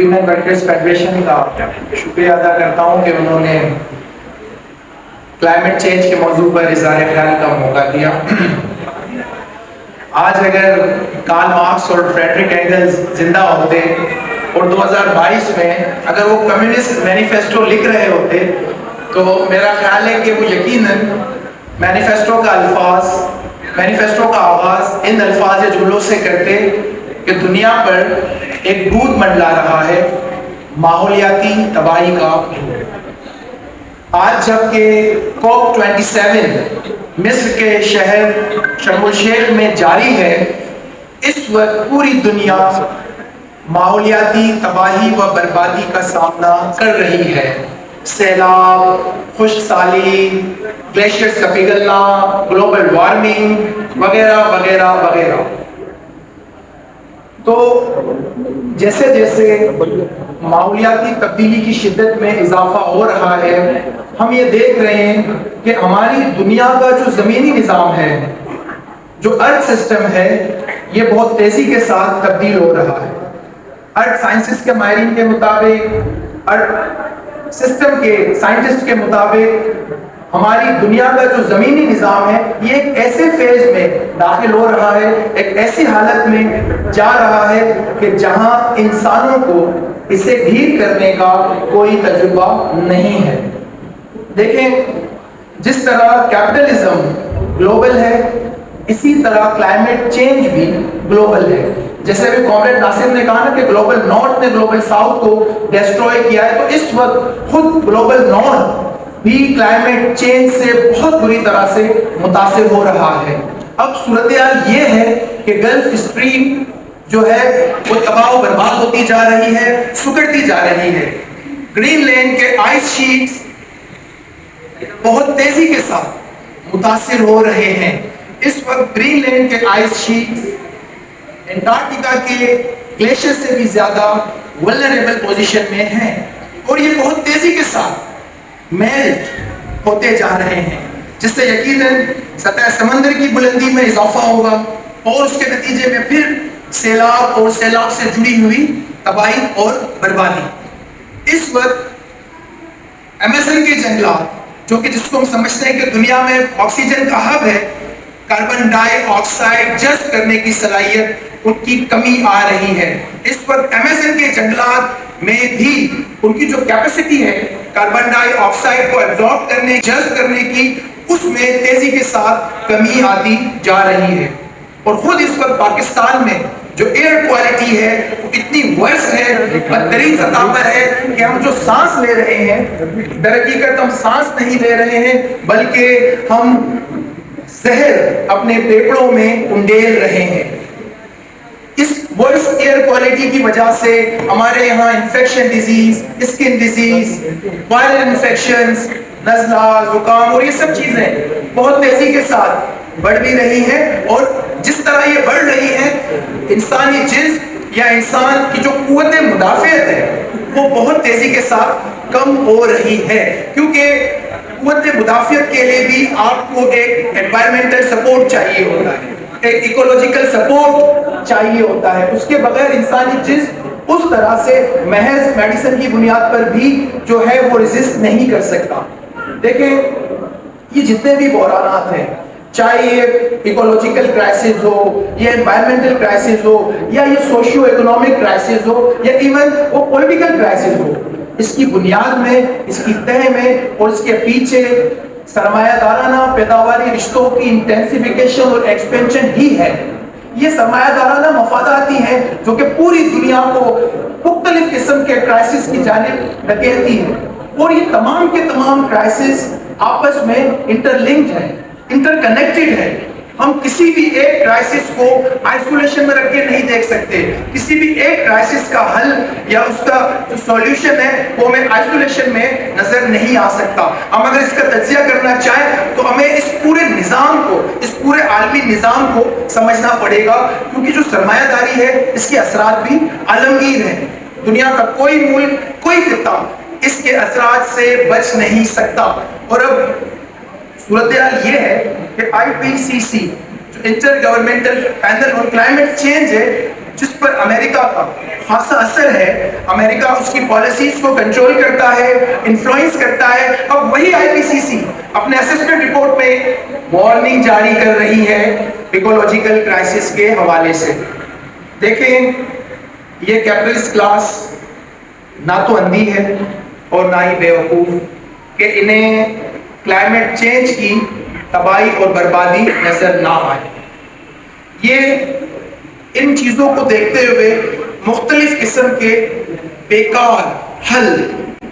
میں workers federation کا شکریہ ادا کرتا ہوں کہ انہوں نے کلائمیٹ چینج کے موضوع پر اظہار خیال کا موقع دیا۔ آج اگر کارل مارکس اور فریڈرک اینگلز زندہ ہوتے اور 2022 میں اگر وہ کمیونسٹ مینیفیسٹو لکھ رہے ہوتے تو میرا خیال ہے کہ وہ یقیناً مینیفیسٹو کا آغاز ان الفاظ یا جملوں سے کرتے کہ دنیا پر ایک دودھ منڈلا رہا ہے، ماحولیاتی تباہی کا۔ آج جب کہ COP27 مصر کے شہر شرم الشیخ میں جاری ہے، اس وقت پوری دنیا ماحولیاتی تباہی و بربادی کا سامنا کر رہی ہے۔ سیلاب، خشک سالی، گلیشیئرز کا پگھلنا، گلوبل وارمنگ وغیرہ وغیرہ وغیرہ۔ تو جیسے جیسے ماحولیاتی تبدیلی کی شدت میں اضافہ ہو رہا ہے، ہم یہ دیکھ رہے ہیں کہ ہماری دنیا کا جو زمینی نظام ہے، جو ارتھ سسٹم ہے، یہ بہت تیزی کے ساتھ تبدیل ہو رہا ہے۔ ارتھ سائنسز کے ماہرین کے مطابق، ارتھ سسٹم کے سائنٹسٹ کے مطابق، ہماری دنیا کا جو زمینی نظام ہے یہ ایک ایسے فیز میں داخل ہو رہا ہے، ایک ایسی حالت میں جا رہا ہے کہ جہاں انسانوں کو اسے ڈھیل کرنے کا کوئی تجربہ نہیں ہے۔ دیکھیں، جس طرح کیپٹلزم گلوبل ہے، اسی طرح کلائمیٹ چینج بھی گلوبل ہے۔ جیسے ابھی کامریڈ ناصر نے کہا نا کہ گلوبل نارتھ نے گلوبل ساؤتھ کو ڈسٹروائے کیا ہے، تو اس وقت خود گلوبل نارتھ بھی کلائمیٹ چینج سے بہت بری طرح سے متاثر ہو رہا ہے۔ اب صورتحال یہ ہے کہ گلف اسٹریم جو ہے وہ تباہ و برباد ہوتی جا رہی ہے، سکڑتی جا رہی ہے۔ گرین لینڈ کے آئس شیٹس بہت تیزی کے ساتھ متاثر ہو رہے ہیں۔ اس وقت گرین لینڈ کے آئس شیٹس انٹارکٹیکا کے گلیشیئر سے بھی زیادہ ولنریبل پوزیشن میں ہیں، اور یہ بہت تیزی کے ساتھ میلٹ ہوتے جا رہے ہیں، جس سے یقیناً سطح سمندر کی بلندی میں اضافہ ہوگا، اور اس کے نتیجے میں پھر سیلاب اور سیلاب سے جڑی ہوئی تباہی اور بربادی۔ اس وقت امیزن کے جنگلات، جو کہ جس کو ہم سمجھتے ہیں کہ دنیا میں آکسیجن کا ہب ہے، کاربن ڈائی آکسائڈ جذب کرنے کی صلاحیت ان کی کمی آ رہی ہے۔ اس وقت امیزن کے جنگلات میں بھی ان کی جو کیپیسٹی ہے کاربن ڈائی آکسائڈ کو ایبزارب کرنے، جذب کرنے کی، اس میں تیزی کے ساتھ کمی آتی جا رہی ہے۔ اور خود اس وقت پاکستان میں جو ایئر کوالٹی ہے وہ اتنی ورس ہے، بدترین سطح پر ہے کہ ہم جو سانس لے رہے ہیں، در حقیقت ہم سانس نہیں لے رہے ہیں بلکہ ہم زہر اپنے پھیپھڑوں میں انڈیل رہے ہیں۔ اس ورس ایئر کوالٹی کی وجہ سے ہمارے یہاں infection disease, skin disease, viral infections, نزلہ، زکام اور یہ سب چیزیں بہت تیزی کے ساتھ بڑھ بھی رہی ہیں، اور جس طرح یہ بڑھ رہی ہیں، انسانی جسم یا انسان کی جو قوت مدافعت ہے وہ بہت تیزی کے ساتھ کم ہو رہی ہے، کیونکہ قوت مدافعت کے لیے بھی آپ کو ایک انوائرمنٹل سپورٹ چاہیے ہوتا ہے، ایک ایکولوجیکل سپورٹ چاہیے ہوتا ہے۔ اس کے بغیر انسانی جسم اس طرح سے محض میڈیسن کی بنیاد پر بھی جو ہے وہ ریزسٹ نہیں کر سکتا۔ دیکھیں، یہ جتنے بھی بحرانات ہیں، چاہے یہ ایکولوجیکل کرائسس ہو، یا انوائرمنٹل کرائسس ہو، یا یہ سوشیو اکنامک کرائسس ہو، یا ایون وہ پولیٹیکل کرائسس ہو، اس کی بنیاد میں، اس کی تہ میں اور اس کے پیچھے سرمایہ دارانہ پیداواری رشتوں کی انٹینسیفیکیشن اور ایکسپینشن ہی ہے۔ یہ سرمایہ دارانہ مفاداتی ہیں جو کہ پوری دنیا کو مختلف قسم کے کرائسس کی جانب دھکیلتی ہے، اور یہ تمام کے تمام کرائسس آپس میں انٹرلنکڈ ہیں، انٹر کنیکٹڈ ہیں۔ ہم کسی بھی ایک کرائسس کو آئسولیشن میں رکھ کے نہیں دیکھ سکتے، کسی بھی ایک کرائسس کا حل یا اس کا جو سولوشن ہے وہ ہمیں آئسولیشن میں نظر نہیں آ سکتا۔ ہم اگر اس کا تجزیہ کرنا چاہیں تو ہمیں اس پورے نظام کو، اس پورے عالمی نظام کو سمجھنا پڑے گا، کیونکہ جو سرمایہ داری ہے اس کے اثرات بھی عالمگیر ہیں۔ دنیا کا کوئی ملک، کوئی خطہ اس کے اثرات سے بچ نہیں سکتا۔ اور اب صورتحال یہ ہے کہ IPCC جو intergovernmental panel on climate change ہے، جس پر امریکہ کا خاصا اثر ہے، امریکہ اس کی پالیسیز کو کنٹرول کرتا ہے، انفلوئنس کرتا ہے، اب وہی آئی پی سی سی اپنے اسسمنٹ رپورٹ میں وارننگ جاری کر رہی ہے ایکولوجیکل کرائسس کے حوالے سے۔ دیکھیں، یہ کیپٹلسٹ کلاس نہ تو اندھی ہے اور نہ ہی بیوقوف کہ انہیں کلائمیٹ چینج کی تباہی اور بربادی نظر نہ آئے۔ یہ ان چیزوں کو دیکھتے ہوئے مختلف قسم کے بیکار حل،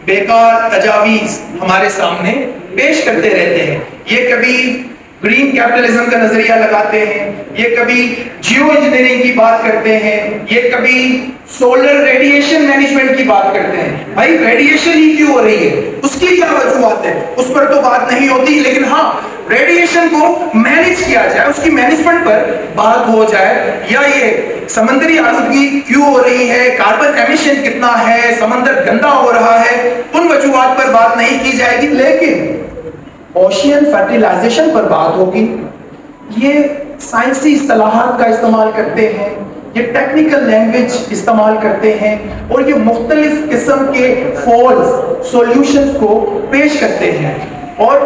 بیکار تجاویز ہمارے سامنے پیش کرتے رہتے ہیں۔ یہ کبھی گرین کیپٹلزم کا نظریہ لگاتے ہیں، یہ کبھی جیو انجینئرنگ کی بات کرتے ہیں، یہ کبھی سولر ریڈیشن مینجمنٹ کی بات کرتے ہیں۔ بھائی ریڈیشن ہی کیوں ہو رہی ہے، اس کی کیا وجوہات ہے، اس پر تو بات نہیں ہوتی، لیکن ہاں ریڈیشن کو مینج کیا جائے، اس کی مینجمنٹ پر بات ہو جائے، یا یہ سمندری آلودگی کیوں ہو رہی ہے، کاربن ایمیشن کتنا ہے، سمندر گندا ہو رہا ہے، ان وجوہات پر بات نہیں کی جائے گی، لیکن اوشین فرٹیلائزیشن پر بات ہوگی۔ یہ سائنسی اصطلاحات کا استعمال کرتے ہیں، یہ ٹیکنیکل لینگویج استعمال کرتے ہیں، اور یہ مختلف قسم کے فالس سولوشنز کو پیش کرتے ہیں۔ اور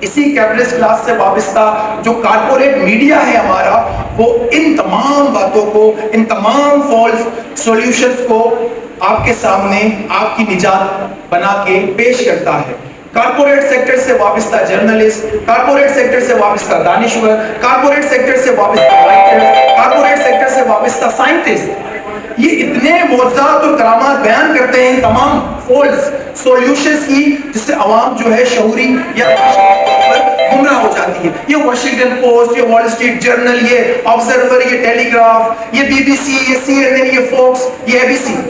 اسی کیپٹلسٹ کلاس سے وابستہ جو کارپوریٹ میڈیا ہے ہمارا، وہ ان تمام باتوں کو، ان تمام فالس سولوشنز کو آپ کے سامنے آپ کی نجات بنا کے پیش کرتا ہے۔ کارپوریٹ سیکٹر سے وابستہ جرنلسٹ، کارپوریٹ سیکٹر سے وابستہ دانشور، کارپوریٹ سیکٹر سے وابستہ رائٹر، کارپوریٹ سیکٹر سے وابستہ سائنٹسٹ، یہ اتنے معجزات اور کرامات بیان کرتے ہیں تمام فالس سولوشنز کی، جس سے عوام جو ہے شعوری یا گمراہ ہو جاتی ہے۔ یہ واشنگٹن پوسٹ، یہ وال اسٹریٹ جرنل، یہ آبزرور، یہ ٹیلی گراف، یہ بی بی سی، یہ سی این این، یہ فوکس، یہ اے بی سی،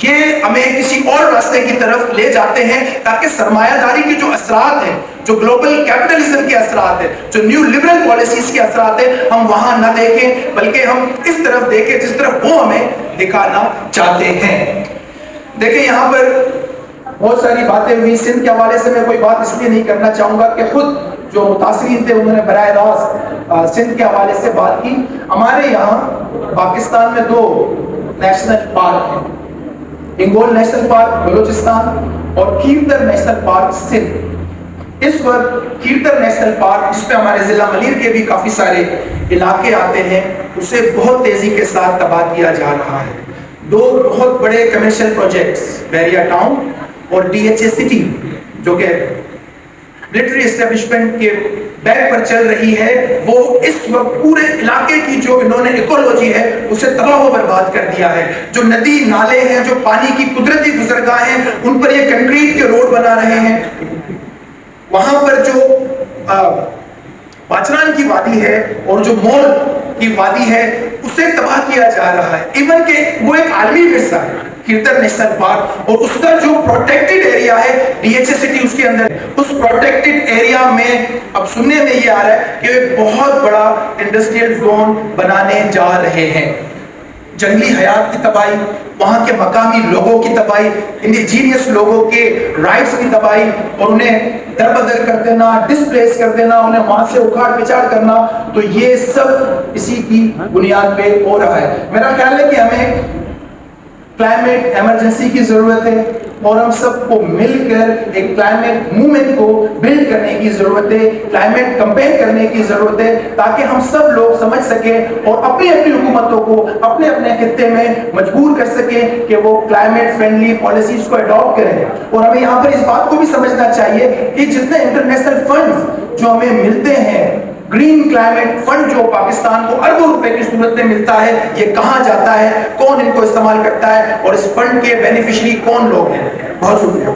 یہ ہمیں کسی اور راستے کی طرف لے جاتے ہیں تاکہ سرمایہ داری کے جو اثرات ہیں، جو گلوبل کیپٹلزم کے اثرات ہیں، جو نیو لبرل پالیسیز کے اثرات ہیں، ہم وہاں نہ دیکھیں بلکہ ہم اس طرف دیکھیں جس طرف وہ ہمیں دکھانا چاہتے ہیں۔ دیکھیں یہاں پر بہت ساری باتیں ہوئی، سندھ کے حوالے سے میں کوئی بات اس لیے نہیں کرنا چاہوں گا کہ خود جو متاثرین تھے انہوں نے براہ راست سندھ کے حوالے سے بات کی۔ ہمارے یہاں پاکستان میں 2 نیشنل پارک ہیں، انگول نیشنل پارک بلوچستان اور کھیرتر نیشنل پارک سندھ۔ اس وقت کھیرتر نیشنل پارک، جس پہ ہمارے ضلع ملیر کے بھی کافی سارے علاقے آتے ہیں، اسے بہت تیزی کے ساتھ تباہ کیا جا رہا ہے۔ 2 بہت بڑے کمرشل پروجیکٹس، بیریا ٹاؤن اور ڈی ایچ اے سٹی، جو کہ ملٹری اسٹیبلشمنٹ کے بیک پر چل رہی ہے، وہ اس وقت پورے علاقے کی جو انہوں نے ایکولوجی ہے اسے تباہ و برباد کر دیا ہے۔ جو ندی نالے ہیں، جو پانی کی قدرتی گزرگاہیں ہیں، ان پر یہ کنکریٹ کے روڈ بنا رہے ہیں۔ وہاں پر جو پاچران کی وادی ہے اور جو مول کی وادی ہے اسے تباہ کیا جا رہا ہے، ایون کہ وہ ایک عالمی ورثہ ہے کھیرتر نیشنل پارک، اور اس کا جو پروٹیکٹڈ ایریا ہے ڈی ایچ اے سٹی، اس کے اندر اس پروٹیکٹڈ ایریا میں اب سننے میں یہ آ رہا ہے کہ ایک بہت بڑا انڈسٹریل زون بنانے جا رہے ہیں۔ جنگلی حیات کی تباہی، وہاں کے مقامی لوگوں کی تباہی، انڈیجینیس لوگوں کے رائٹس کی تباہی، اور انہیں دربدر کر دینا، ڈسپلیس کر دینا، انہیں وہاں سے اکھاڑ پچاڑ کرنا، تو یہ سب اسی کی بنیاد پہ ہو رہا ہے۔ میرا خیال ہے کہ ہمیں کلائمیٹ ایمرجنسی کی ضرورت ہے، اور ہم سب کو مل کر ایک کلائمیٹ موومنٹ کو بلڈ کرنے کی ضرورت ہے، کلائمیٹ کمپین کرنے کی ضرورت ہے، تاکہ ہم سب لوگ سمجھ سکیں اور اپنی اپنی حکومتوں کو اپنے اپنے خطے میں مجبور کر سکیں کہ وہ کلائمیٹ فرینڈلی پالیسیز کو اڈاپٹ کریں۔ اور ہمیں یہاں پر اس بات کو بھی سمجھنا چاہیے کہ جتنے انٹرنیشنل فنڈز جو ہمیں ملتے ہیں، گرین کلائمیٹ فنڈ جو پاکستان کو اربوں روپے کی صورت میں ملتا ہے، یہ کہاں جاتا ہے، کون ان کو استعمال کرتا ہے، اور اس فنڈ کے بینیفیشری کون لوگ ہیں؟ بہت شکریہ۔